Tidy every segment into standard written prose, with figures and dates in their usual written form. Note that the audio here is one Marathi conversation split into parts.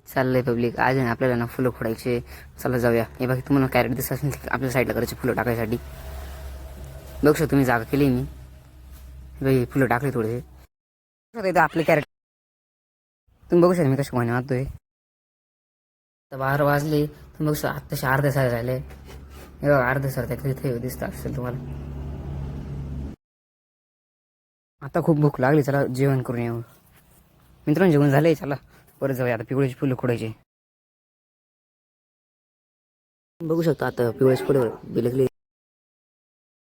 चाललंय पब्लिक. आज आहे ना आपल्याला ना फुलं खोडायचे. चला जाऊया. हे बाकी तुम्हाला कॅरेट दिसत असेल आपल्या साईडला करायचे फुलं टाकायसाठी. बघू शकतो तुम्ही जागा केली मी. बाई फुलं टाकले थोडे. इथं आपले कॅरेट तुम्ही बघू शकता मी कशा कोणी आणतोय. तर 12 वाजले. तुम्ही बघू शकता आत्ताशी अर्ध्या सारे झाले. हे बघा अर्ध्या सर त्या इथे दिसत असेल तुम्हाला. आता खूप भूक लागली. चला जेवण करून येऊ. मित्रांनो जेवण झालंय. चला परत जाऊया. आता पिवळ्याची फुलं खोडायचे. बघू शकता आता पिवळ्याची फुलं बिलगली.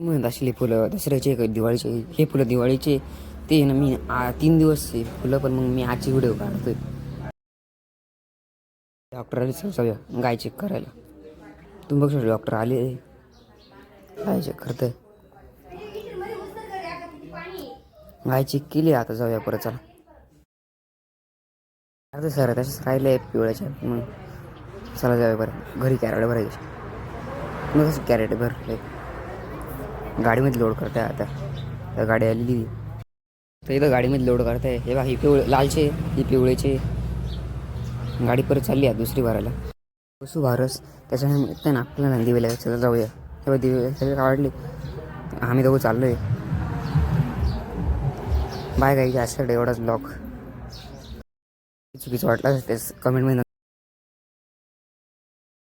म्हणून असली फुलं दसऱ्याचे दिवाळीचे. हे फुलं दिवाळीचे ते ना मी 3 दिवस फुलं. पण मग मी आजची व्हिडिओ काढतोय. डॉक्टर आले जाऊया गाय चेक करायला. तुम्ही बघू शकता डॉक्टर आले गाय चेक करतोय. गाय चेक केली. आता जाऊया परत. चला अर्धे सर तसेच राहिले पिवळ्याच्या. मग चला जाऊया बरं घरी. कॅरेट भरायचे. मग कसं कॅरेट भरले गाडीमध्ये लोड करताय. आता तर गाडी आलेली तर इथं गाडीमध्ये लोड करताय. हे बघा ही लालचे ही पिवळेचे. गाडी परत चालली आहे दुसरी भरायला. वसू भारस त्याच्यामुळे ना आपल्याला दिवेला चला जाऊया. तेव्हा दिवे सगळे काढले. आम्ही दोघं चाललोय. बाय गाईच्या असं एवढाच ब्लॉग चुकीचं वाटलं तेच कमेंटमध्ये